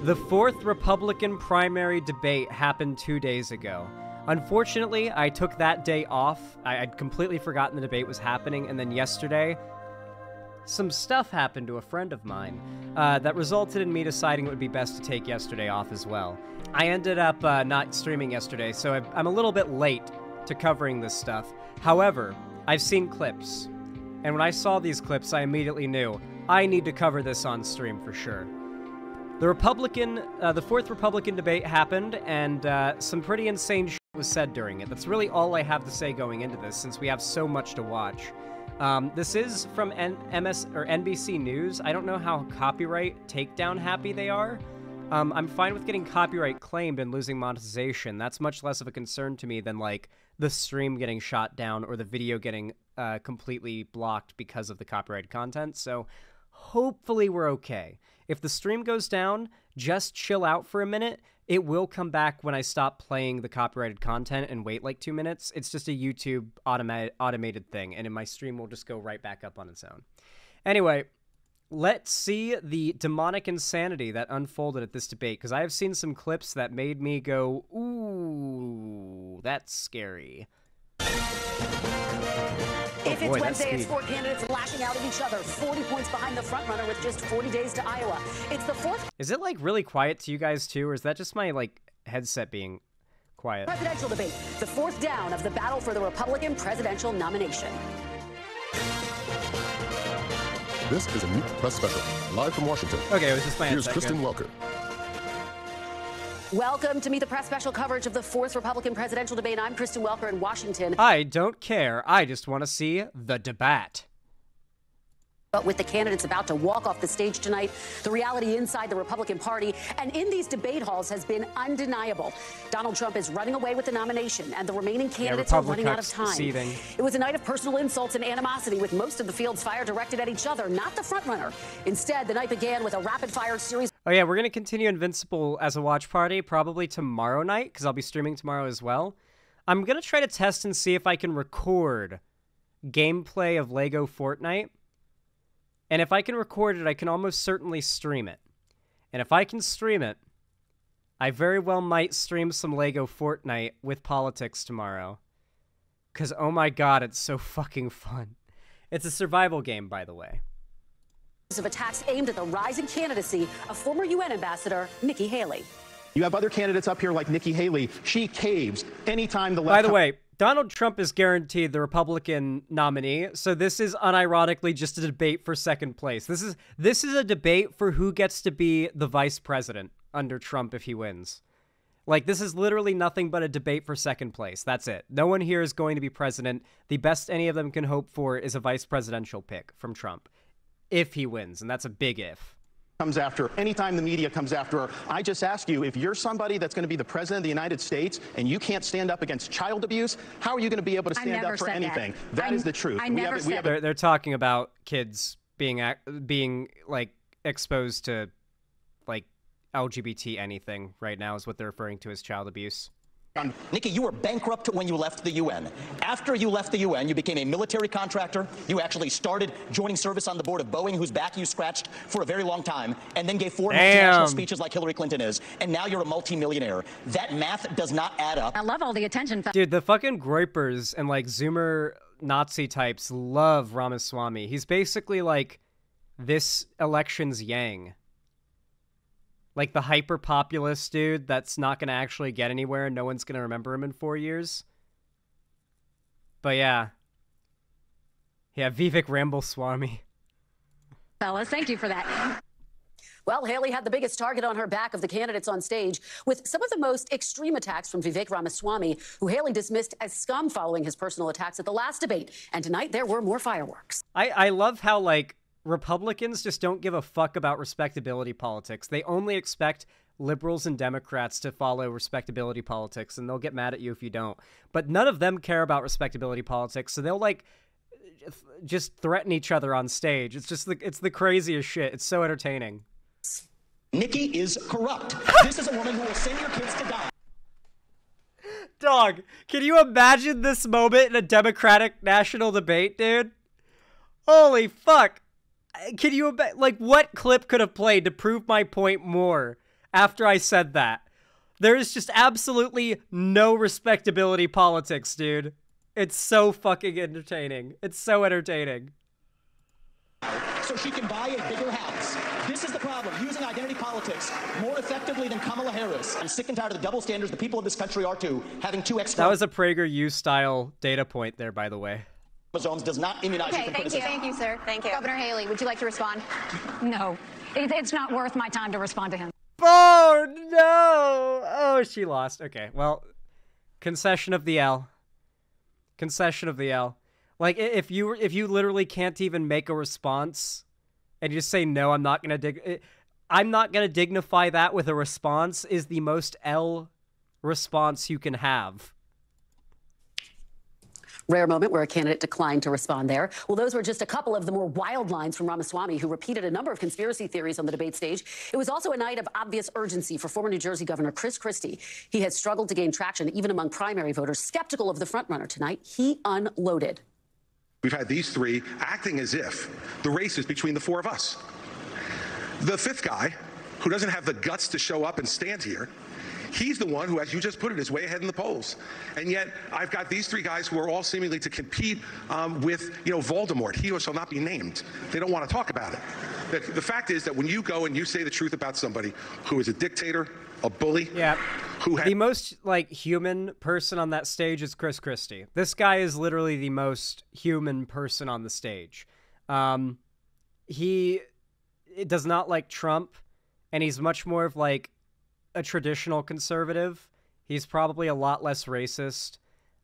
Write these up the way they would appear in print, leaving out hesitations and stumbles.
The fourth Republican primary debate happened 2 days ago. Unfortunately, I took that day off. I'd completely forgotten the debate was happening, and then yesterday, some stuff happened to a friend of mine that resulted in me deciding it would be best to take yesterday off as well. I ended up not streaming yesterday, so I'm a little bit late to covering this stuff. However, I've seen clips, and when I saw these clips, I immediately knew I need to cover this on stream for sure. The fourth Republican debate happened, and some pretty insane shit was said during it. That's really all I have to say going into this, since we have so much to watch. This is from NBC News. I don't know how copyright takedown happy they are. I'm fine with getting copyright claimed and losing monetization. That's much less of a concern to me than, like, the stream getting shot down or the video getting completely blocked because of the copyrighted content. So hopefully we're okay. If the stream goes down, just chill out for a minute. It will come back when I stop playing the copyrighted content and wait like 2 minutes. It's just a YouTube automated thing, and in my stream will just go right back up on its own. Anyway, let's see the demonic insanity that unfolded at this debate, because I have seen some clips that made me go, ooh, that's scary. If it's Wednesday, it's four candidates lashing out at each other, 40 points behind the frontrunner with just 40 days to Iowa. It's the fourth. Is it, like, really quiet to you guys, too, or is that just my, like, headset being quiet? Presidential debate, the fourth down of the battle for the Republican presidential nomination. This is a Meet the Press special, live from Washington. Okay, it was just my headset. Here's Kristen Welker. Welcome to Meet the Press special coverage of the fourth Republican presidential debate. I'm Kristen Welker in Washington. I don't care. I just want to see the debate. But with the candidates about to walk off the stage tonight, the reality inside the Republican Party and in these debate halls has been undeniable. Donald Trump is running away with the nomination, and the remaining candidates are running out of time. Seething. It was a night of personal insults and animosity, with most of the field's fire directed at each other, not the frontrunner. Instead, the night began with a rapid-fire series. Oh yeah, we're going to continue Invincible as a watch party probably tomorrow night, because I'll be streaming tomorrow as well. I'm going to try to test and see if I can record gameplay of LEGO Fortnite. And if I can record it, I can almost certainly stream it. And if I can stream it, I very well might stream some LEGO Fortnite with politics tomorrow. Because, oh my god, it's so fucking fun. It's a survival game, by the way. Of attacks aimed at the rising candidacy of former UN Ambassador Nikki Haley. You have other candidates up here like Nikki Haley. She caves anytime the left... By the way, Donald Trump is guaranteed the Republican nominee, so this is unironically just a debate for second place. This is a debate for who gets to be the vice president under Trump if he wins. Like, this is literally nothing but a debate for second place. That's it. No one here is going to be president. The best any of them can hope for is a vice presidential pick from Trump, if he wins, and that's a big if. Comes after anytime the media comes after her. I just ask you, if you're somebody that's going to be the president of the United States and you can't stand up against child abuse, how are you going to be able to stand up for anything? That is the truth. They're talking about kids being like exposed to like LGBT anything right now is what they're referring to as child abuse. Nikki, you were bankrupt when you left the UN. After you left the UN, you became a military contractor. You actually started joining service on the board of Boeing, whose back you scratched for a very long time, and then gave foreign multinational speeches like Hillary Clinton is. And now you're a multimillionaire. That math does not add up. I love all the attention. Dude, the fucking Groypers and like Zoomer Nazi types love Ramaswamy. He's basically like this election's Yang. Like the hyper-populist dude that's not going to actually get anywhere and no one's going to remember him in 4 years. But yeah. Yeah, Vivek Ramaswamy. Fellas, thank you for that. Well, Haley had the biggest target on her back of the candidates on stage, with some of the most extreme attacks from Vivek Ramaswamy, who Haley dismissed as scum following his personal attacks at the last debate. And tonight there were more fireworks. I love how, like, Republicans just don't give a fuck about respectability politics. They only expect liberals and Democrats to follow respectability politics, and they'll get mad at you if you don't. But none of them care about respectability politics, so they'll, like, just threaten each other on stage. It's just it's the craziest shit. It's so entertaining. Nikki is corrupt. This is a woman who will send your kids to die. Dog, can you imagine this moment in a Democratic national debate, dude? Holy fuck. Can you, like, what clip could have played to prove my point more? after I said that. There is just absolutely no respectability politics, dude. It's so fucking entertaining. It's so entertaining. So she can buy a bigger house. This is the problem, using identity politics more effectively than Kamala Harris. I'm sick and tired of the double standards the people of this country are too, having 2 extra... That was a PragerU style data point there, by the way. ...chromosomes does not immunize you from criticism. Thank you, sir. Thank you. Governor Haley, would you like to respond? No. It's not worth my time to respond to him. Oh, no! Oh, she lost. Okay, well, concession of the L. Concession of the L. Like, if you literally can't even make a response and you just say, no, I'm not gonna dignify that with a response, is the most L response you can have. Rare moment where a candidate declined to respond there. Well, those were just a couple of the more wild lines from Ramaswamy, who repeated a number of conspiracy theories on the debate stage. It was also a night of obvious urgency for former New Jersey Governor Chris Christie. He has struggled to gain traction even among primary voters skeptical of the frontrunner tonight. He unloaded. We've had these 3 acting as if the race is between the 4 of us. The 5th guy, who doesn't have the guts to show up and stand here, he's the one who, as you just put it, is way ahead in the polls. And yet, I've got these 3 guys who are all seemingly to compete with, Voldemort. He who shall not be named. They don't want to talk about it. The fact is that when you go and you say the truth about somebody who is a dictator, a bully, the most, like, human person on that stage is Chris Christie. This guy is literally the most human person on the stage. He does not like Trump, and he's much more of, like, a traditional conservative. He's probably a lot less racist.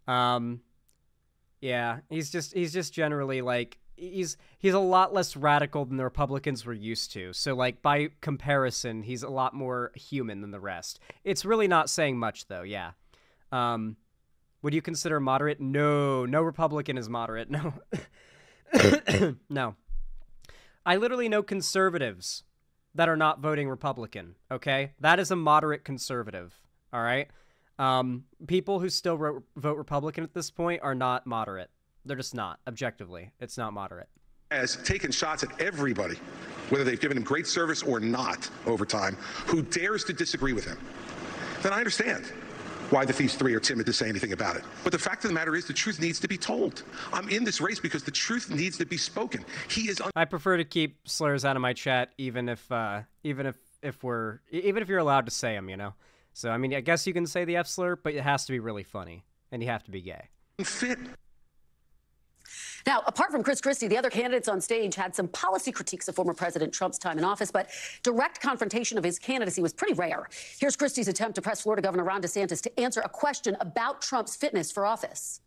Yeah, he's just generally, like, he's a lot less radical than the Republicans were used to. So, like, by comparison, he's a lot more human than the rest. It's really not saying much, though, yeah. Would you consider moderate? No Republican is moderate, no. No. I literally know conservatives that are not voting Republican, okay? That is a moderate conservative, all right? People who still vote Republican at this point are not moderate. They're just not, objectively. It's not moderate. Has taken shots at everybody, whether they've given him great service or not over time, who dares to disagree with him. Then I understand why these 3 are timid to say anything about it. But the fact of the matter is the truth needs to be told. I'm in this race because the truth needs to be spoken. He is... I prefer to keep slurs out of my chat, even if you're allowed to say them, you know? So, I mean, I guess you can say the F slur, but it has to be really funny, and you have to be gay. Fit. Now, apart from Chris Christie, the other candidates on stage had some policy critiques of former President Trump's time in office, but direct confrontation of his candidacy was pretty rare. Here's Christie's attempt to press Florida Governor Ron DeSantis to answer a question about Trump's fitness for office.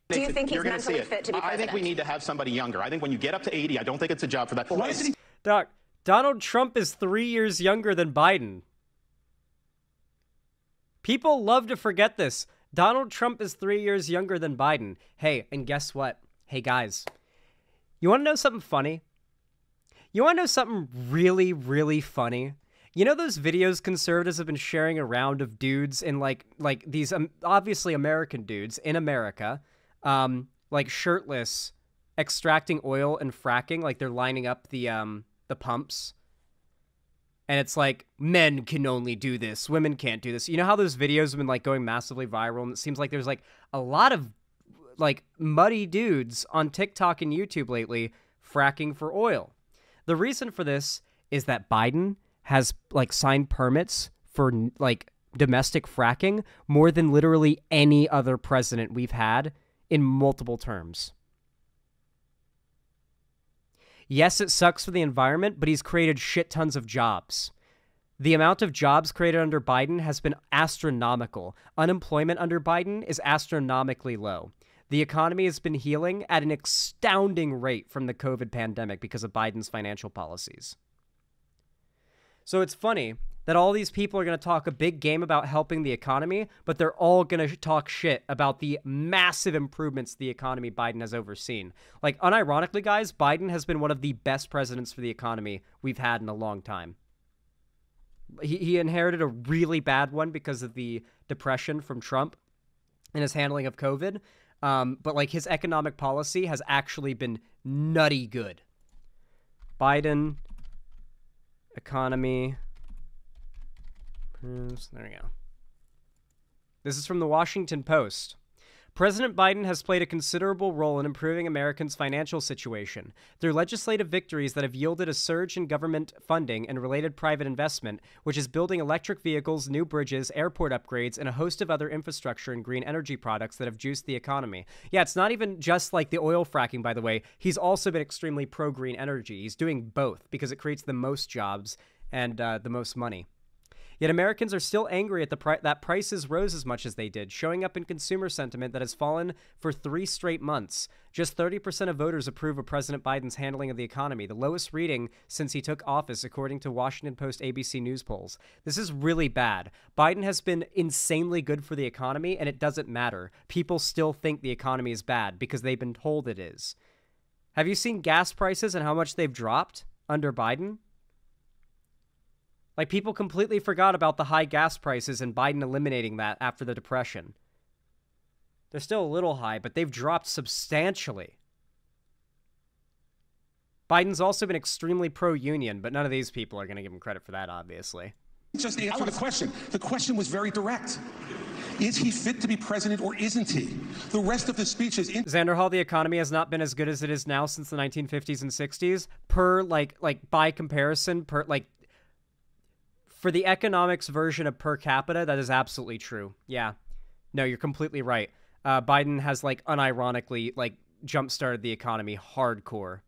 Do you think he's mentally fit to be president? I think we need to have somebody younger. I think when you get up to 80, I don't think it's a job for that. Doc, Donald Trump is 3 years younger than Biden. People love to forget this. Donald Trump is 3 years younger than Biden. Hey, and guess what? Hey, guys, you want to know something funny? You want to know something really, really funny? You know those videos conservatives have been sharing around of dudes in, like these obviously American dudes in America, like shirtless, extracting oil and fracking, like they're lining up the pumps. And it's like, men can only do this, women can't do this. You know how those videos have been, like, going massively viral, and it seems like there's, like, a lot of, like, muddy dudes on TikTok and YouTube lately fracking for oil. The reason for this is that Biden has, like, signed permits for, like, domestic fracking more than literally any other president we've had in multiple terms. Yes, it sucks for the environment, but he's created shit tons of jobs. The amount of jobs created under Biden has been astronomical. Unemployment under Biden is astronomically low. The economy has been healing at an astounding rate from the COVID pandemic because of Biden's financial policies. So it's funny that all these people are going to talk a big game about helping the economy, but they're all going to talk shit about the massive improvements to the economy Biden has overseen. Like, unironically, guys, Biden has been one of the best presidents for the economy we've had in a long time. He inherited a really bad one because of the depression from Trump and his handling of COVID. But, like, his economic policy has actually been nutty good. Biden, economy, There we go. This is from the Washington Post. President Biden has played a considerable role in improving Americans' financial situation through legislative victories that have yielded a surge in government funding and related private investment, which is building electric vehicles, new bridges, airport upgrades, and a host of other infrastructure and green energy products that have juiced the economy. Yeah, it's not even just like the oil fracking, by the way. He's also been extremely pro-green energy. He's doing both because it creates the most jobs and the most money. Yet Americans are still angry at that prices rose as much as they did, showing up in consumer sentiment that has fallen for 3 straight months. Just 30% of voters approve of President Biden's handling of the economy, the lowest reading since he took office, according to Washington Post ABC News polls. This is really bad. Biden has been insanely good for the economy, and it doesn't matter. People still think the economy is bad because they've been told it is. Have you seen gas prices and how much they've dropped under Biden? Like, people completely forgot about the high gas prices and Biden eliminating that after the Depression. They're still a little high, but they've dropped substantially. Biden's also been extremely pro-union, but none of these people are going to give him credit for that, obviously. Just answer the question. The question was very direct. Is he fit to be president or isn't he? The rest of the speech is... Xander Hall, the economy has not been as good as it is now since the 1950s and 60s. By comparison, for the economics version of per capita, that is absolutely true. Yeah. No, you're completely right. Biden has, unironically, jump-started the economy hardcore.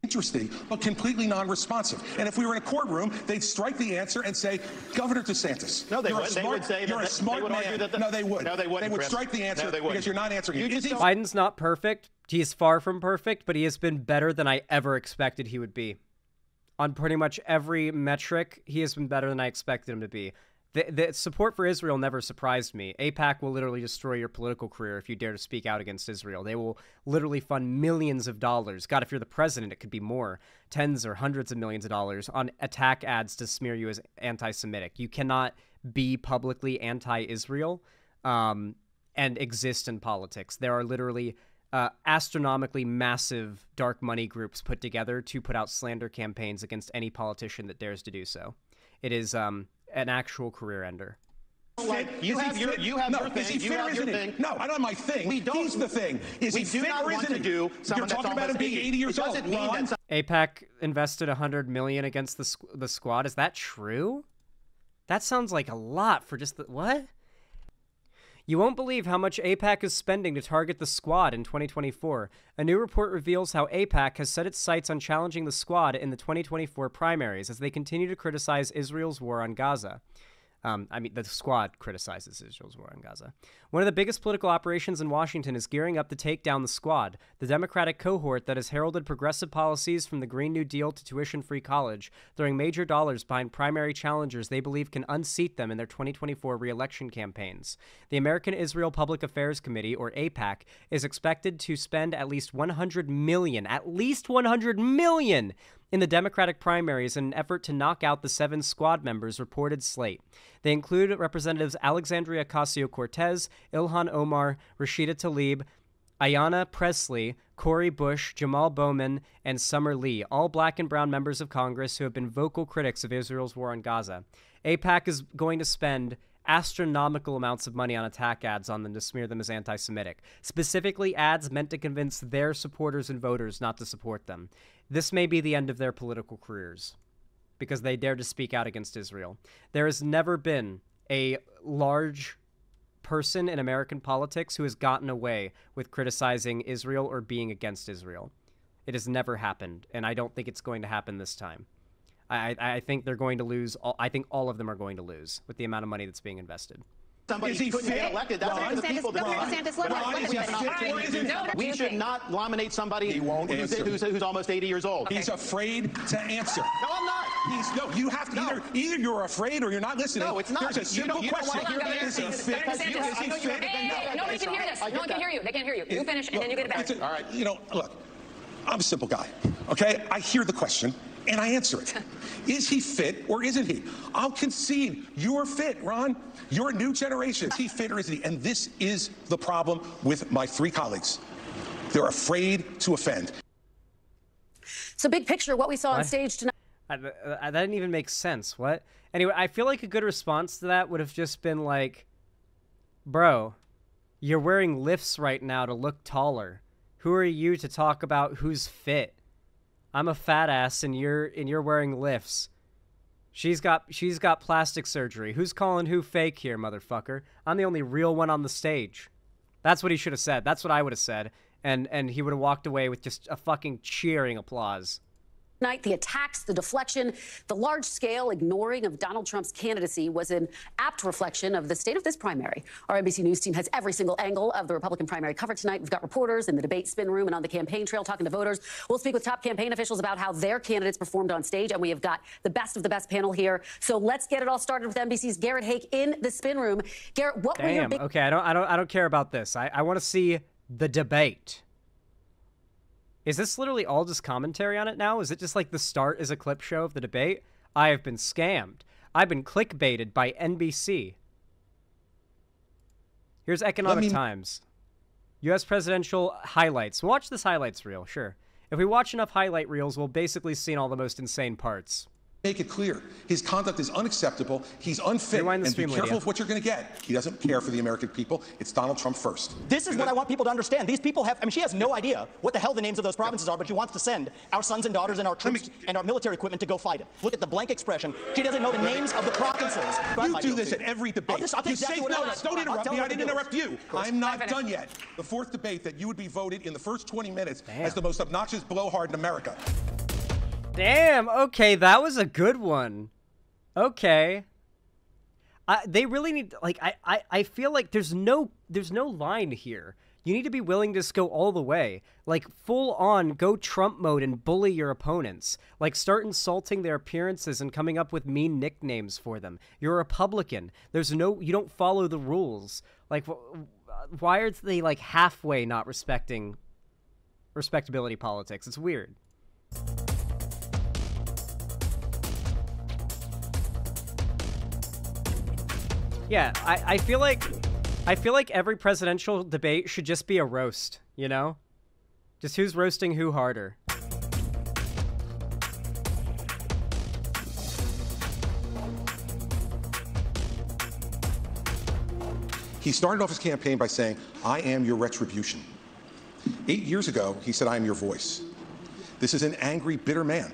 Interesting, but completely non-responsive. And if we were in a courtroom, they'd strike the answer and say, Governor DeSantis. No, they wouldn't. They would say you're a smart man. No, they would. No, they wouldn't. They would strike the answer because you're not answering it. Biden's not perfect. He is far from perfect, but he has been better than I ever expected he would be. On pretty much every metric, he has been better than I expected him to be. The support for Israel never surprised me. AIPAC will literally destroy your political career if you dare to speak out against Israel. They will literally fund millions of dollars. God, if you're the president, it could be more. Tens or hundreds of millions of dollars on attack ads to smear you as anti-Semitic. You cannot be publicly anti-Israel and exist in politics. There are literally... astronomically massive dark money groups put together to put out slander campaigns against any politician that dares to do so. It is an actual career ender. You have your thing. No, I don't have my thing. He's the thing. Is he fit or isn't he? You're talking about him being 80 years old. AIPAC invested $100 million against the squad. Is that true? That sounds like a lot for just the... What? You won't believe how much AIPAC is spending to target the squad in 2024. A new report reveals how AIPAC has set its sights on challenging the squad in the 2024 primaries as they continue to criticize Israel's war on Gaza. The squad criticizes Israel's war on Gaza. One of the biggest political operations in Washington is gearing up to take down the squad, the Democratic cohort that has heralded progressive policies from the Green New Deal to tuition-free college, throwing major dollars behind primary challengers they believe can unseat them in their 2024 re-election campaigns. The American Israel Public Affairs Committee, or AIPAC, is expected to spend at least $100 million in the Democratic primaries in an effort to knock out the 7 squad members' reported slate. They include Representatives Alexandria Ocasio-Cortez, Ilhan Omar, Rashida Tlaib, Ayanna Pressley, Cori Bush, Jamal Bowman, and Summer Lee, all black and brown members of Congress who have been vocal critics of Israel's war on Gaza. AIPAC is going to spend astronomical amounts of money on attack ads on them to smear them as anti-Semitic, specifically ads meant to convince their supporters and voters not to support them. This may be the end of their political careers because they dared to speak out against Israel. There has never been a large person in American politics who has gotten away with criticizing Israel or being against Israel. It has never happened, and I don't think it's going to happen this time. I think they're going to lose. I think all of them are going to lose with the amount of money that's being invested. Somebody couldn't get elected. That's up to the people. We should not nominate somebody who's almost 80 years old. He's afraid to answer. No, I'm not. You have to either you're afraid or you're not listening. No, it's not. There's a simple question. Is he fit? Nobody can hear this. No one can hear you. They can't hear you. You finish, and then you get it back. All right. Look, I'm a simple guy, okay? I hear the question, and I answer it. Is he fit or isn't he? I'll concede you're fit, Ron. You're a new generation. Is he fit or isn't he? And this is the problem with my 3 colleagues. They're afraid to offend. So big picture, what we saw on stage tonight. That didn't even make sense. What? Anyway, I feel like a good response to that would have just been like, bro, you're wearing lifts right now to look taller. Who are you to talk about who's fit? I'm a fat ass and you're wearing lifts. She's got plastic surgery. Who's calling who fake here, motherfucker? I'm the only real one on the stage. That's what he should have said. That's what I would have said. And he would have walked away with just a fucking cheering applause. Tonight, the attacks, the deflection, the large-scale ignoring of Donald Trump's candidacy was an apt reflection of the state of this primary. Our NBC News team has every single angle of the Republican primary covered tonight. We've got reporters in the debate spin room and on the campaign trail talking to voters. We'll speak with top campaign officials about how their candidates performed on stage, and we have got the best of the best panel here. So let's get it all started with NBC's Garrett Haake in the spin room. Garrett, what were your big... Okay, I don't care about this. I want to see the debate. Is this literally all just commentary on it now? Is it just like the start is a clip show of the debate? I have been scammed. I've been clickbaited by NBC. Here's Economic Times. U.S. presidential highlights. Watch this highlights reel, sure. If we watch enough highlight reels, we'll basically see all the most insane parts. Make it clear. His conduct is unacceptable. He's unfit. And be careful of what you're going to get. He doesn't care for the American people. It's Donald Trump first. This is what I want people to understand. These people have, I mean, she has no idea what the hell the names of those provinces are, but she wants to send our sons and daughters and our troops and our military equipment to go fight it. Look at the blank expression. She doesn't know the names of the provinces. You do this at every debate. You say, no, don't interrupt me. I didn't interrupt you. I'm not done yet. The fourth debate that you would be voted in the first 20 minutes as the most obnoxious blowhard in America. Damn, okay, that was a good one. Okay. They really need, like, I feel like there's no line here. You need to be willing to just go all the way. Like, full on, go Trump mode and bully your opponents. Like, start insulting their appearances and coming up with mean nicknames for them. You're a Republican. You don't follow the rules. Like, why are they, like, halfway not respecting respectability politics? It's weird. Yeah, I feel like every presidential debate should just be a roast, you know? Just who's roasting who harder. He started off his campaign by saying, I am your retribution. 8 years ago, he said, I am your voice. This is an angry, bitter man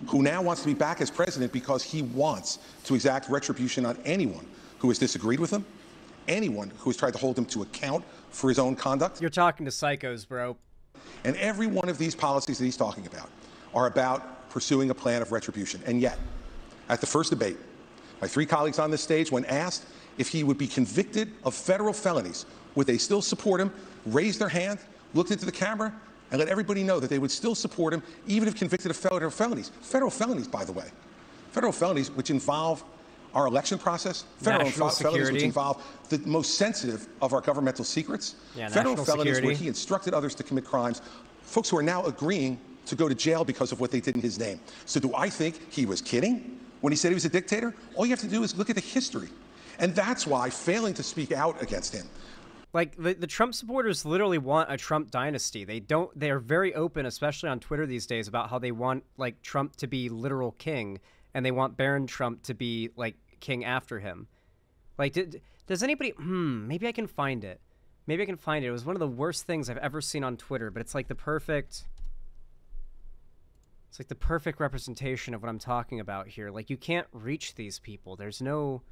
who now wants to be back as president because he wants to exact retribution on anyone who has disagreed with him, anyone who has tried to hold him to account for his own conduct. You're talking to psychos, bro. And every one of these policies that he's talking about are about pursuing a plan of retribution. And yet, at the first debate, my three colleagues on this stage, when asked if he would be convicted of federal felonies, would they still support him, raised their hand, looked into the camera, and let everybody know that they would still support him, even if convicted of federal felonies. Federal felonies, by the way. Federal felonies, which involve our election process, federal felonies which involve the most sensitive of our governmental secrets, federal felonies where he instructed others to commit crimes, folks who are now agreeing to go to jail because of what they did in his name. So do I think he was kidding when he said he was a dictator? All you have to do is look at the history. And that's why failing to speak out against him. Like, the Trump supporters literally want a Trump dynasty. They're very open, especially on Twitter these days, about how they want, like, Trump to be literal king. And they want Barron Trump to be, like, king after him. Like, does anybody... maybe I can find it. Maybe I can find it. It was one of the worst things I've ever seen on Twitter, but it's like the perfect... It's like the perfect representation of what I'm talking about here. Like, you can't reach these people. There's no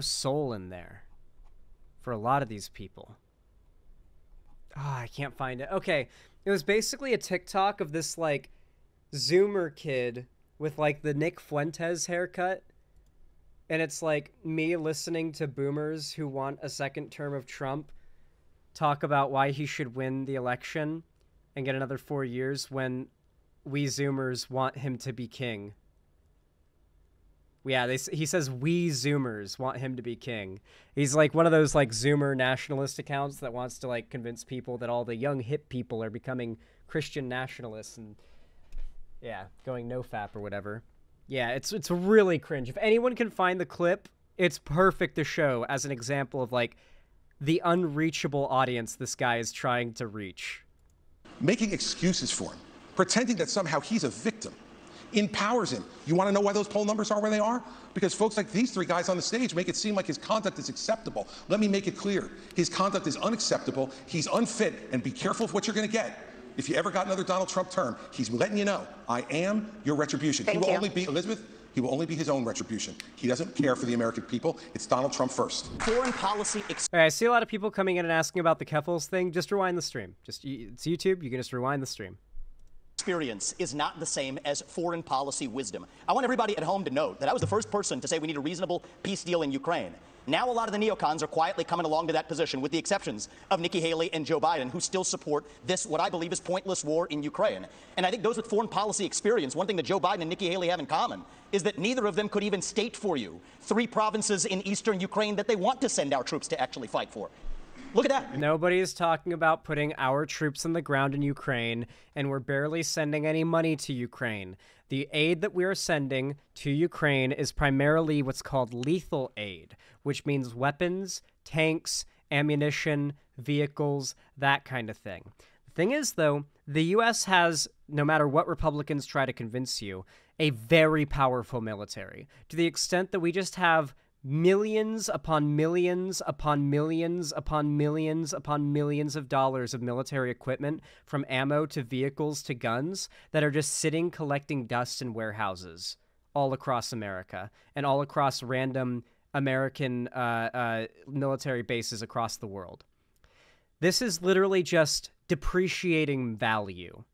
soul in there for a lot of these people. I can't find it. Okay, it was basically a TikTok of this, like, Zoomer kid with, like, the Nick Fuentes haircut. And it's, like, me listening to boomers who want a second term of Trump talk about why he should win the election and get another 4 years when we Zoomers want him to be king. Yeah, he says we Zoomers want him to be king. He's, like, one of those, like, Zoomer nationalist accounts that wants to, like, convince people that all the young hip people are becoming Christian nationalists and... yeah, going nofap or whatever. Yeah, it's really cringe. If anyone can find the clip, it's perfect to show as an example of, like, the unreachable audience this guy is trying to reach. Making excuses for him, pretending that somehow he's a victim. empowers him. You want to know why those poll numbers are where they are? Because folks like these three guys on the stage make it seem like his conduct is acceptable. Let me make it clear. His conduct is unacceptable. He's unfit, and be careful of what you're going to get. If you ever got another Donald Trump term, he's letting you know, I am your retribution. He will only be, Elizabeth, he will only be his own retribution. He doesn't care for the American people. It's Donald Trump first. Foreign policy. All right, I see a lot of people coming in and asking about the Keffals thing. Just rewind the stream. It's YouTube. You can just rewind the stream. Experience is not the same as foreign policy wisdom. I want everybody at home to note that I was the first person to say we need a reasonable peace deal in Ukraine. Now a lot of the neocons are quietly coming along to that position, with the exceptions of Nikki Haley and Joe Biden, who still support this, what I believe is pointless war in Ukraine. And I think those with foreign policy experience, one thing that Joe Biden and Nikki Haley have in common is that neither of them could even state for you 3 provinces in eastern Ukraine that they want to send our troops to actually fight for. Look at that. Nobody is talking about putting our troops on the ground in Ukraine, and we're barely sending any money to Ukraine. The aid that we are sending to Ukraine is primarily what's called lethal aid, which means weapons, tanks, ammunition, vehicles, that kind of thing. The thing is, though, the U.S. has, no matter what Republicans try to convince you, a very powerful military, to the extent that we just have millions upon millions upon millions upon millions upon millions of dollars of military equipment, from ammo to vehicles to guns, that are just sitting collecting dust in warehouses all across America and all across random American military bases across the world. This is literally just depreciating value.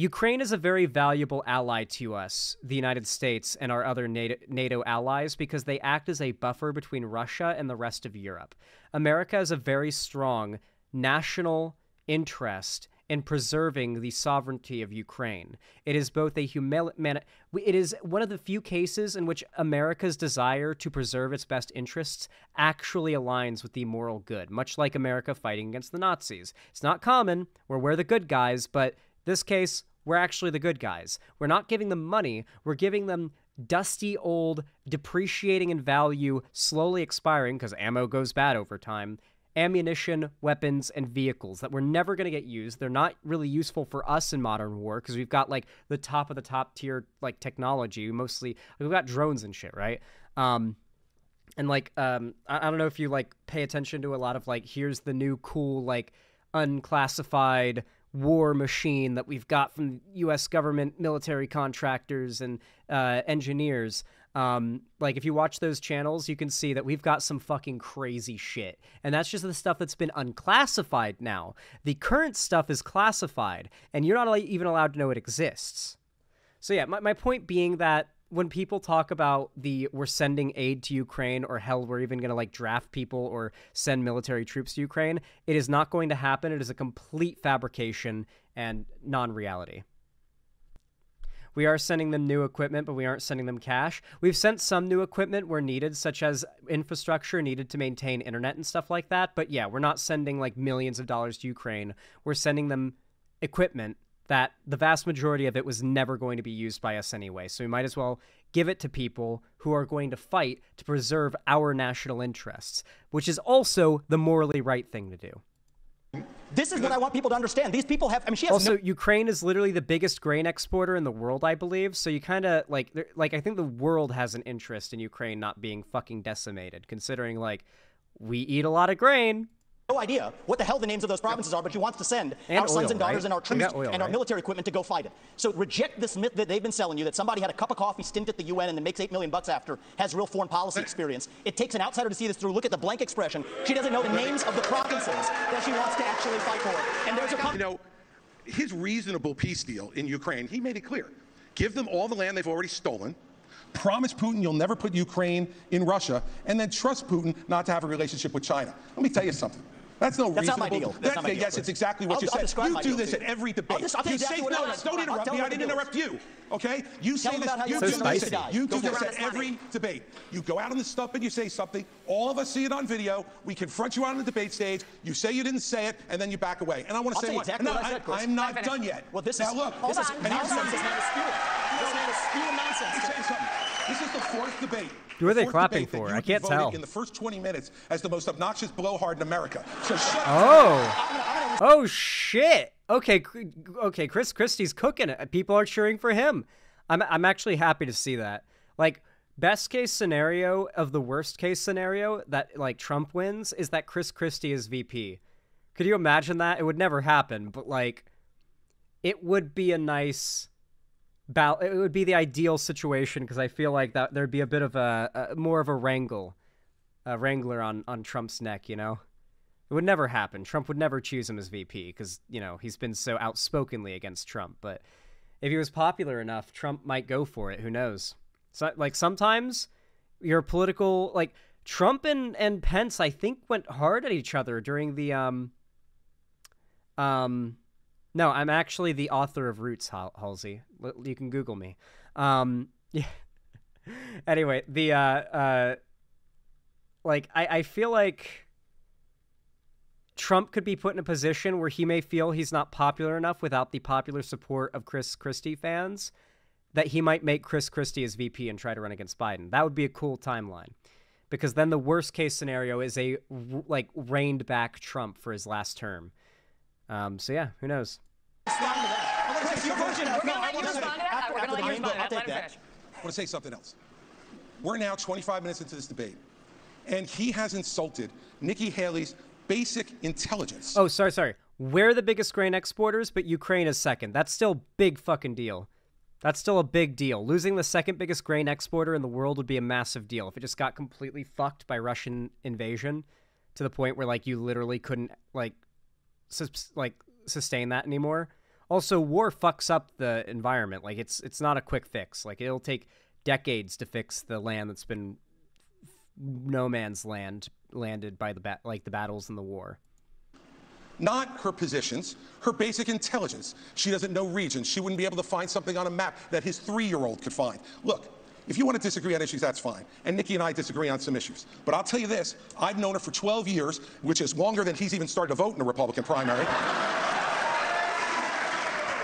Ukraine is a very valuable ally to us, the United States and our other NATO allies, because they act as a buffer between Russia and the rest of Europe. America has a very strong national interest in preserving the sovereignty of Ukraine. It is both it is one of the few cases in which America's desire to preserve its best interests actually aligns with the moral good, much like America fighting against the Nazis. It's not common, we're the good guys, but this case, we're actually the good guys. We're not giving them money, we're giving them dusty old, depreciating in value, slowly expiring, because ammo goes bad over time, ammunition, weapons, and vehicles that we're never going to get used. They're not really useful for us in modern war, because we've got, like, the top of the top tier, like, technology. Mostly, we've got drones and shit, right? And, like, I don't know if you, like, pay attention to a lot of, like, here's the new cool, like, unclassified war machine that we've got from U.S. government military contractors and engineers. Like, if you watch those channels, you can see that we've got some fucking crazy shit. And that's just the stuff that's been unclassified now. The current stuff is classified, and you're not even allowed to know it exists. So yeah, my point being that when people talk about we're sending aid to Ukraine, or hell, we're even going to, like, draft people or send military troops to Ukraine, it is not going to happen. It is a complete fabrication and non-reality. We are sending them new equipment, but we aren't sending them cash. We've sent some new equipment where needed, such as infrastructure needed to maintain internet and stuff like that. But yeah, we're not sending, like, millions of dollars to Ukraine. We're sending them equipment that the vast majority of it was never going to be used by us anyway. So we might as well give it to people who are going to fight to preserve our national interests, which is also the morally right thing to do. This is what I want people to understand. These people have, I mean, she has also, Ukraine is literally the biggest grain exporter in the world, I believe. So you kind of, like, I think the world has an interest in Ukraine not being fucking decimated, considering, like, we eat a lot of grain. No idea what the hell the names of those provinces are, but she wants to send our sons and daughters and our troops and our military equipment to go fight it. So reject this myth that they've been selling you, that somebody had a cup of coffee stint at the UN and then makes $8 million after, has real foreign policy experience. It takes an outsider to see this through. Look at the blank expression. She doesn't know the names of the provinces that she wants to actually fight for. And there's a... You know, his reasonable peace deal in Ukraine, he made it clear. Give them all the land they've already stolen. Promise Putin you'll never put Ukraine in Russia, and then trust Putin not to have a relationship with China. Let me tell you something. That's no reasonable. That's not my deal. That's not my deal. Yes, it's exactly what you said. You do this at every debate. I'll tell you exactly what it is. Don't interrupt me. I didn't interrupt you. Okay? You say this. You do this at every debate. You go out on the stump and you say something. All of us see it on video. We confront you out on the debate stage. You say you didn't say it, and then you back away. And I want to say what? No, I'm not done yet. Well, this is. Now look. Hold on. Nonsense is not a spew. This is not a spew of nonsense. This is the fourth debate. Who are they clapping for? I can't tell. In the first 20 minutes as the most obnoxious blowhard in America. So shut up. Oh shit. Okay, Chris Christie's cooking it. People are cheering for him. I'm actually happy to see that. Like, best case scenario of the worst case scenario that, like, Trump wins is that Chris Christie is VP. Could you imagine that? It would never happen, but, like, it would be a nice... It would be the ideal situation, because I feel like that there'd be a bit of more of a wrangler on Trump's neck, you know? It would never happen. Trump would never choose him as VP because, you know, he's been so outspokenly against Trump. But if he was popular enough, Trump might go for it. Who knows? So, like, sometimes your political... Like, Trump and Pence, I think, went hard at each other during the... No, I'm actually the author of Roots, Halsey. You can Google me. Yeah. Anyway, like, I feel like Trump could be put in a position where he may feel he's not popular enough without the popular support of Chris Christie fans, that he might make Chris Christie his VP and try to run against Biden. That would be a cool timeline, because then the worst case scenario is a, like, reined back Trump for his last term. So yeah, who knows? We're going to let you respond to that. We're going to let you respond to that. Let him finish. I want to say something else. We're now 25 minutes into this debate, and he has insulted Nikki Haley's basic intelligence. Oh, sorry. We're the biggest grain exporters, but Ukraine is second. That's still a big fucking deal. That's still a big deal. Losing the second biggest grain exporter in the world would be a massive deal if it just got completely fucked by Russian invasion to the point where, like, you literally couldn't, like, sustain that anymore. Also, war fucks up the environment. Like, it's not a quick fix. Like, it'll take decades to fix the land that's been no man's landed by the battles and the war. Not her positions, her basic intelligence. She doesn't know regions. She wouldn't be able to find something on a map that his 3-year-old could find. Look, if you want to disagree on issues, that's fine. And Nikki and I disagree on some issues. But I'll tell you this, I've known her for 12 years, which is longer than he's even started to vote in the Republican primary.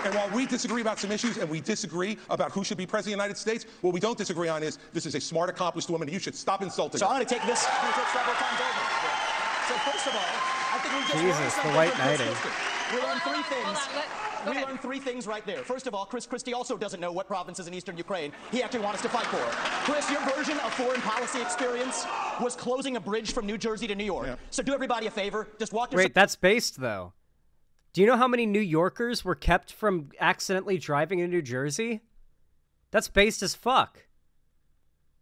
And while we disagree about some issues and we disagree about who should be president of the United States, what we don't disagree on is this is a smart, accomplished woman, and you should stop insulting her. So I'm going to take this several times over. So first of all, I think we just Jesus, the white knighting. We learned 3 things. We learned 3 things right there. First of all, Chris Christie also doesn't know what provinces in eastern Ukraine he actually wants us to fight for. Chris, your version of foreign policy experience was closing a bridge from New Jersey to New York. Yeah. So do everybody a favor. Just walk to... Wait, that's based, though. Do you know how many New Yorkers were kept from accidentally driving in New Jersey? That's based as fuck.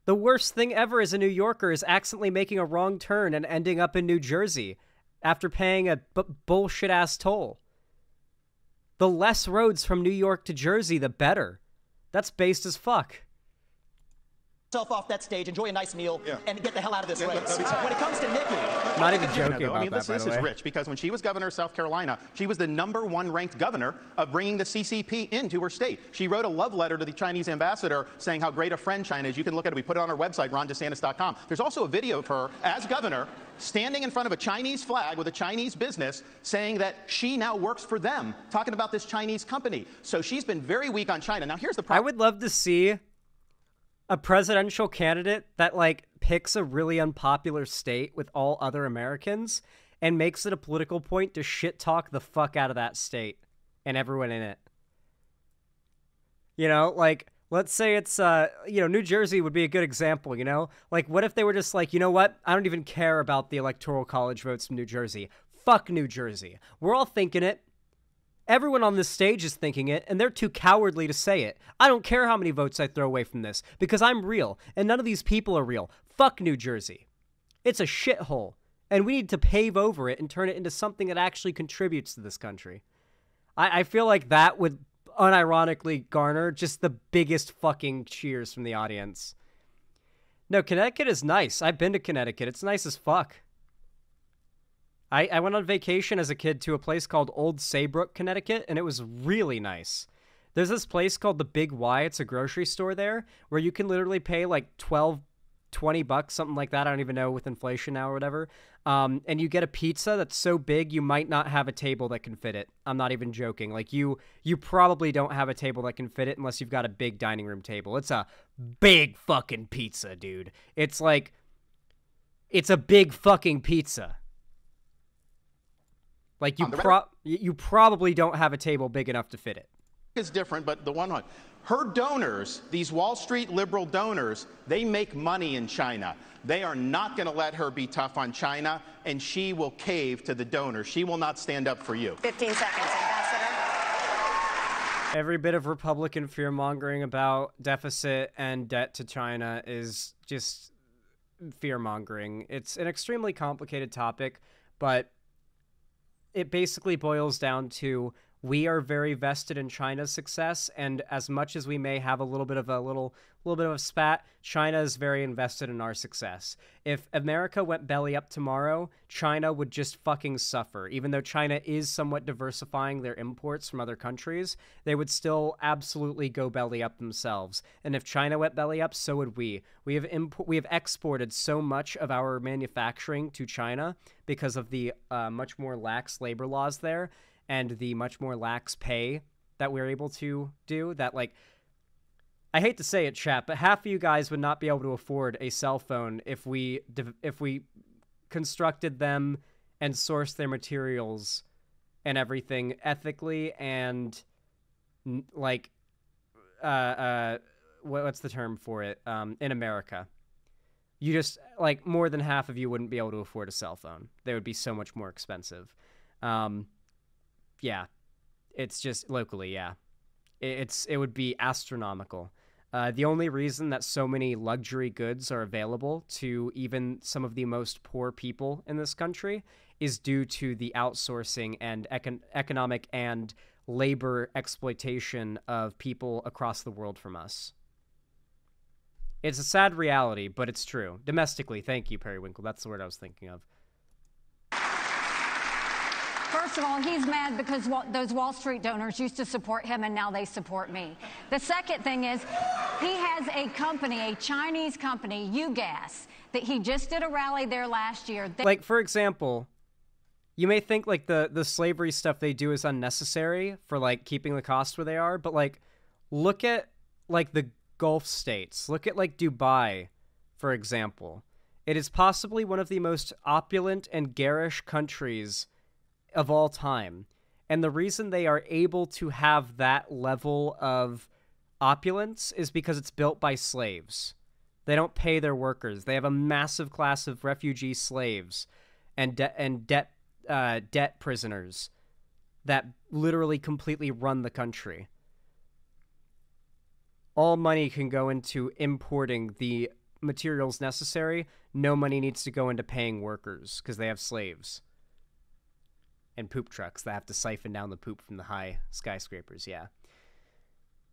The worst thing ever as a New Yorker is accidentally making a wrong turn and ending up in New Jersey after paying a bullshit-ass toll. The less roads from New York to Jersey, the better. That's based as fuck. Off that stage, enjoy a nice meal, and get the hell out of this race. When it comes to Nikki, not even joking about this is rich, because when she was governor of South Carolina, she was the #1 ranked governor of bringing the CCP into her state. She wrote a love letter to the Chinese ambassador saying how great a friend China is. You can look at it. We put it on our website, rondesantis.com. There's also a video of her as governor standing in front of a Chinese flag with a Chinese business saying that she now works for them, talking about this Chinese company. So she's been very weak on China. Now, here's the problem. I would love to see a presidential candidate that, like, picks a really unpopular state with all other Americans and makes it a political point to shit talk the fuck out of that state and everyone in it. You know, like, let's say it's, you know, New Jersey would be a good example, you know? Like, what if they were just like, you know what? I don't even care about the Electoral College votes from New Jersey. Fuck New Jersey. We're all thinking it. Everyone on this stage is thinking it, and they're too cowardly to say it. I don't care how many votes I throw away from this, because I'm real, and none of these people are real. Fuck New Jersey. It's a shithole, and we need to pave over it and turn it into something that actually contributes to this country. I feel like that would unironically garner just the biggest fucking cheers from the audience. No, Connecticut is nice. I've been to Connecticut. It's nice as fuck. I went on vacation as a kid to a place called Old Saybrook, Connecticut, and it was really nice. There's this place called the Big Y. It's a grocery store there where you can literally pay like $20, something like that. I don't even know with inflation now or whatever. And you get a pizza that's so big you might not have a table that can fit it. I'm not even joking. Like, you probably don't have a table that can fit it unless you've got a big dining room table. It's a big fucking pizza, dude. It's like, it's a big fucking pizza. Like, you probably don't have a table big enough to fit it. is different, but the one, her donors, these Wall Street liberal donors, they make money in China. They are not going to let her be tough on China, and she will cave to the donors. She will not stand up for you. 15 seconds, Ambassador. Every bit of Republican fear-mongering about deficit and debt to China is just fear-mongering. It's an extremely complicated topic, but it basically boils down to we are very vested in China's success, and as much as we may have a little bit of a spat, China is very invested in our success. If America went belly up tomorrow, China would just fucking suffer. Even though China is somewhat diversifying their imports from other countries, they would still absolutely go belly up themselves. And if China went belly up, so would we. We have exported so much of our manufacturing to China because of the much more lax labor laws there, and the much more lax pay that we're able to do, that, like, I hate to say it, chat, but half of you guys would not be able to afford a cell phone if we constructed them and sourced their materials and everything ethically and, like, what's the term for it, in America. You just, like, more than half of you wouldn't be able to afford a cell phone. They would be so much more expensive. Yeah, it's just locally, yeah. It would be astronomical. The only reason that so many luxury goods are available to even some of the most poor people in this country is due to the outsourcing and economic and labor exploitation of people across the world from us. It's a sad reality, but it's true. Domestically, thank you, Periwinkle. That's the word I was thinking of. First of all, he's mad because those Wall Street donors used to support him and now they support me. The second thing is he has a company, a Chinese company, UGAS, that he just did a rally there last year. Like, for example, you may think, like, the slavery stuff they do is unnecessary for, like, keeping the costs where they are, but, like, look at, like, the Gulf states. Look at, like, Dubai, for example. It is possibly one of the most opulent and garish countries of all time. And the reason they are able to have that level of opulence is because it's built by slaves. They don't pay their workers. They have a massive class of refugee slaves and debt prisoners that literally completely run the country. All money can go into importing the materials necessary. No money needs to go into paying workers because they have slaves. And poop trucks that have to siphon down the poop from the high skyscrapers, yeah.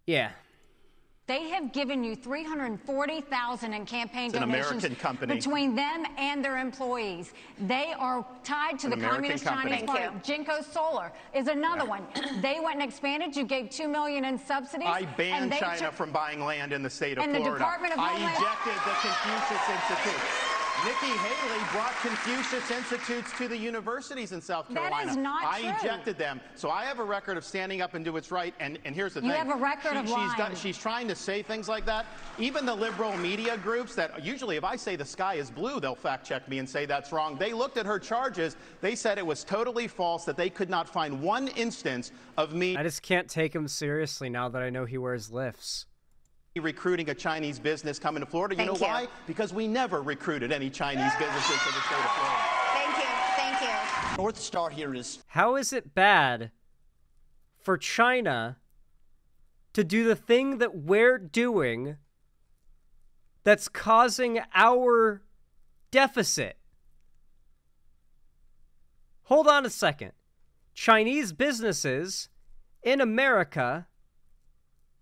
Yeah. They have given you $340,000 in campaign donations between them and their employees. They are tied to the Communist Chinese Party. Jinko Solar is another one. They went and expanded. You gave $2 million in subsidies. I banned China from buying land in the state of Florida. The Department of Homeland... I ejected the Confucius Institute. Nikki Haley brought Confucius Institutes to the universities in South Carolina. That is not true. I ejected them. So I have a record of standing up and do what's right. And here's the thing. You have a record of lying. She's trying to say things like that. Even the liberal media groups that usually if I say the sky is blue, they'll fact check me and say that's wrong. They looked at her charges. They said it was totally false, that they could not find one instance of me. I just can't take him seriously now that I know he wears lifts. Recruiting a Chinese business coming to Florida. You know why? Because we never recruited any Chinese businesses to the state of Florida. Thank you. North Star here is... How is it bad for China to do the thing that we're doing that's causing our deficit? Hold on a second. Chinese businesses in America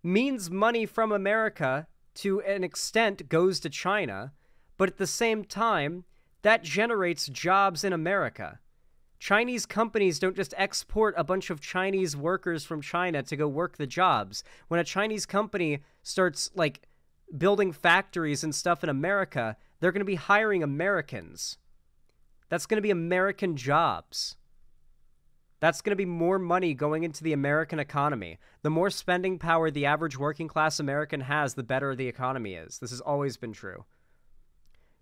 means money from America to an extent goes to China, but at the same time, that generates jobs in America. Chinese companies don't just export a bunch of Chinese workers from China to go work the jobs. When a Chinese company starts, like, building factories and stuff in America, they're going to be hiring Americans. That's going to be American jobs. That's going to be more money going into the American economy. The more spending power the average working class American has, the better the economy is. This has always been true.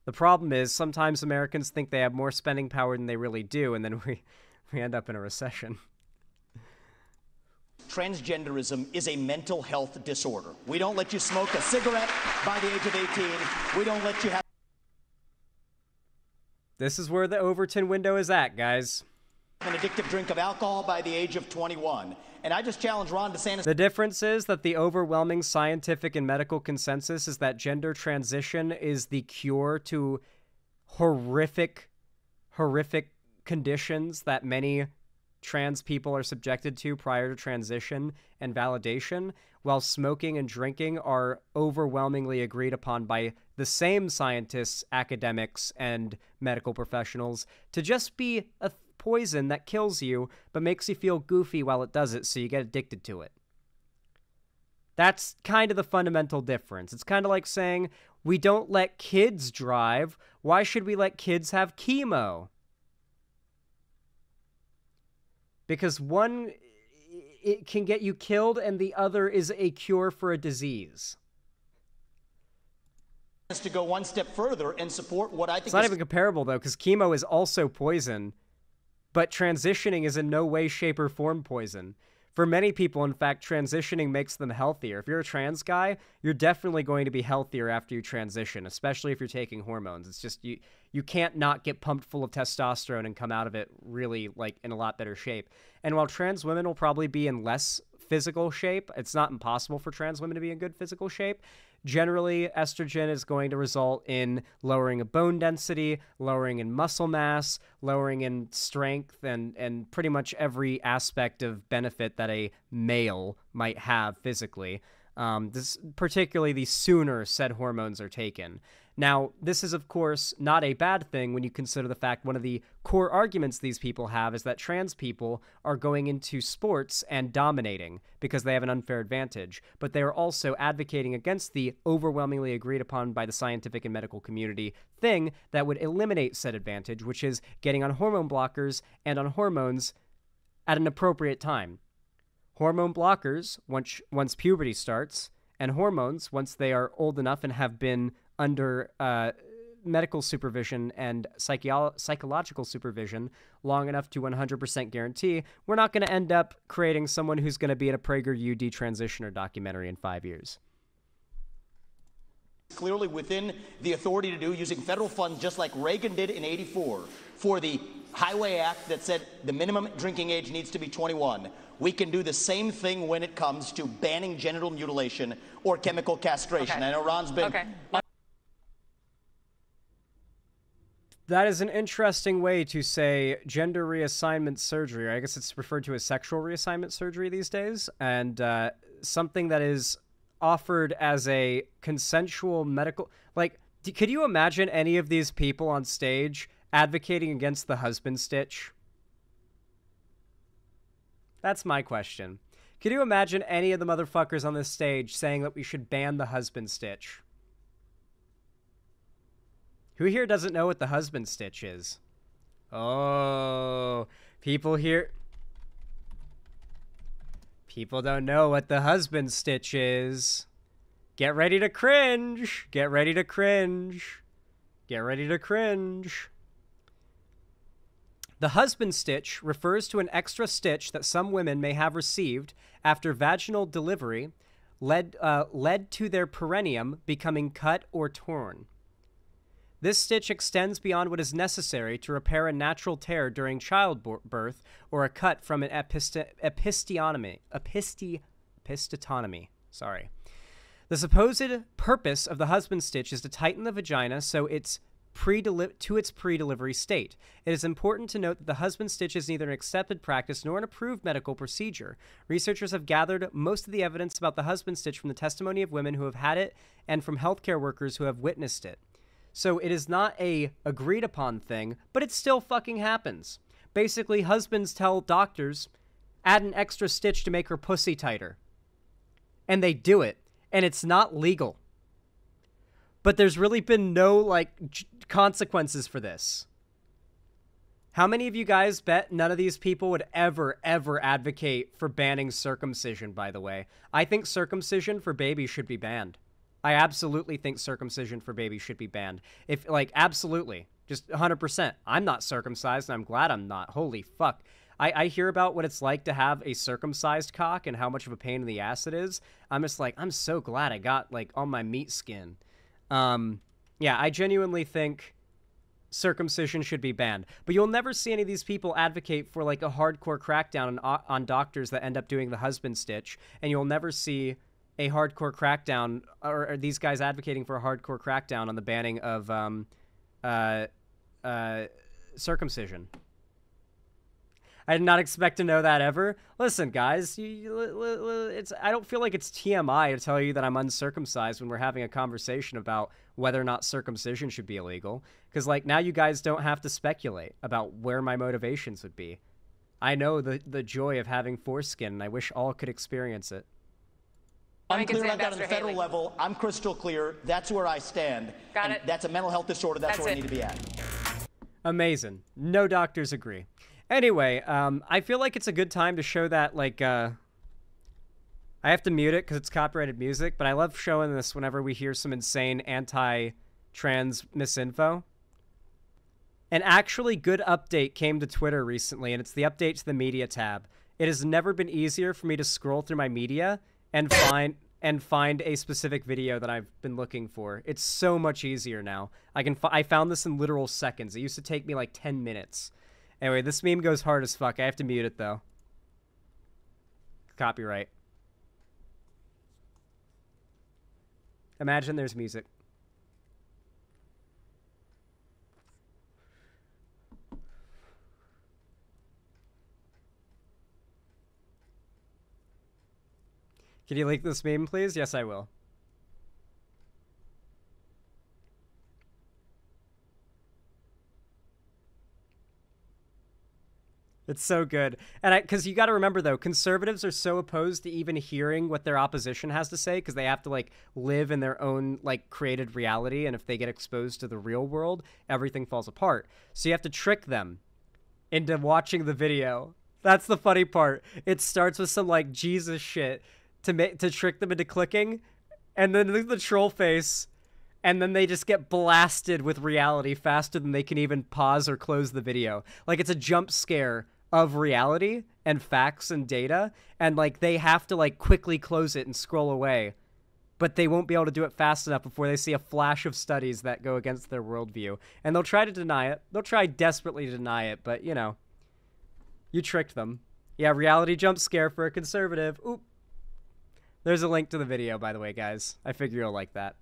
The problem is sometimes Americans think they have more spending power than they really do, and then we end up in a recession. transgenderism is a mental health disorder. We don't let you smoke a cigarette by the age of 18. We don't let you have... This is where the Overton window is at, guys. An addictive drink of alcohol by the age of 21. And I just challenge Ron DeSantis... The difference is that the overwhelming scientific and medical consensus is that gender transition is the cure to horrific conditions that many trans people are subjected to prior to transition and validation, while smoking and drinking are overwhelmingly agreed upon by the same scientists, academics, and medical professionals to just be a poison that kills you but makes you feel goofy while it does it, so you get addicted to it. That's kind of the fundamental difference. It's kind of like saying, we don't let kids drive. Why should we let kids have chemo? Because one, it can get you killed, and the other is a cure for a disease. To go one step further and support what I think it's not even comparable, though, because chemo is also poison, but transitioning is in no way, shape, or form poison. For many people, in fact, transitioning makes them healthier. If you're a trans guy, you're definitely going to be healthier after you transition, especially if you're taking hormones. It's just you can't not get pumped full of testosterone and come out of it really, like, in a lot better shape. And while trans women will probably be in less physical shape, it's not impossible for trans women to be in good physical shape. Generally, estrogen is going to result in lowering of bone density, lowering in muscle mass, lowering in strength, and pretty much every aspect of benefit that a male might have physically. Particularly the sooner said hormones are taken. Now, this is, of course, not a bad thing when you consider the fact one of the core arguments these people have is that trans people are going into sports and dominating because they have an unfair advantage, but they are also advocating against the overwhelmingly agreed upon by the scientific and medical community thing that would eliminate said advantage, which is getting on hormone blockers and on hormones at an appropriate time. Hormone blockers, once puberty starts, and hormones, once they are old enough and have been under medical supervision and psychological supervision long enough to 100% guarantee, we're not going to end up creating someone who's going to be in a PragerU detransitioner documentary in 5 years. Clearly within the authority to do, using federal funds just like Reagan did in '84 for the Highway Act that said the minimum drinking age needs to be 21. We can do the same thing when it comes to banning genital mutilation or chemical castration. Okay. I know Ron's been... Okay. That is an interesting way to say gender reassignment surgery. I guess it's referred to as sexual reassignment surgery these days, and something that is offered as a consensual medical... Like, could you imagine any of these people on stage advocating against the husband stitch? That's my question. Could you imagine any of the motherfuckers on this stage saying that we should ban the husband stitch? Who here doesn't know what the husband stitch is? Oh, people here... People don't know what the husband stitch is. Get ready to cringe. Get ready to cringe. Get ready to cringe. The husband stitch refers to an extra stitch that some women may have received after vaginal delivery led to their perineum becoming cut or torn. This stitch extends beyond what is necessary to repair a natural tear during childbirth or a cut from an episiotomy. Sorry. The supposed purpose of the husband stitch is to tighten the vagina so it's pre-delivery state. It is important to note that the husband stitch is neither an accepted practice nor an approved medical procedure. Researchers have gathered most of the evidence about the husband stitch from the testimony of women who have had it and from healthcare workers who have witnessed it. So it is not a agreed upon thing, but it still fucking happens. Basically, husbands tell doctors, add an extra stitch to make her pussy tighter. And they do it, and it's not legal. But there's really been no, like, consequences for this. How many of you guys bet none of these people would ever advocate for banning circumcision, by the way? I think circumcision for babies should be banned. I absolutely think circumcision for babies should be banned. Absolutely. Just 100%. I'm not circumcised, and I'm glad I'm not. Holy fuck. I hear about what it's like to have a circumcised cock and how much of a pain in the ass it is. I'm just like, I'm so glad I got, like, on my meat skin. Yeah, I genuinely think circumcision should be banned. But you'll never see any of these people advocate for, like, a hardcore crackdown on doctors that end up doing the husband stitch. And you'll never see a hardcore crackdown, or these guys advocating for a hardcore crackdown on the banning of circumcision. I did not expect to know that ever. Listen, guys, I don't feel like it's TMI to tell you that I'm uncircumcised when we're having a conversation about whether or not circumcision should be illegal. Because, like, now you guys don't have to speculate about where my motivations would be. I know the joy of having foreskin, and I wish all could experience it. I'm clear about that on the federal level. I'm crystal clear. That's where I stand. Got it. That's a mental health disorder. That's where I need to be at. Amazing. No doctors agree. Anyway, I feel like it's a good time to show that, like, I have to mute it because it's copyrighted music, but I love showing this whenever we hear some insane anti-trans misinfo. An actually good update came to Twitter recently, and it's the update to the media tab. It has never been easier for me to scroll through my media and find a specific video that I've been looking for. It's so much easier now. I found this in literal seconds. It used to take me like 10 minutes. Anyway, this meme goes hard as fuck. I have to mute it, though. Copyright. Imagine there's music. Can you link this meme, please? Yes, I will. It's so good. And because you got to remember, though, conservatives are so opposed to even hearing what their opposition has to say because they have to, like, live in their own, like, created reality. And if they get exposed to the real world, everything falls apart. So you have to trick them into watching the video. That's the funny part. It starts with some, like, Jesus shit to trick them into clicking. And then the troll face. And then they just get blasted with reality faster than they can even pause or close the video. Like, it's a jump scare of reality and facts and data, and, like, they have to, like, quickly close it and scroll away, but they won't be able to do it fast enough before they see a flash of studies that go against their worldview, and they'll try to deny it. They'll try desperately to deny it, but, you know, you tricked them. Yeah, reality jump scare for a conservative. Oop. There's a link to the video, by the way, guys. I figure you'll like that.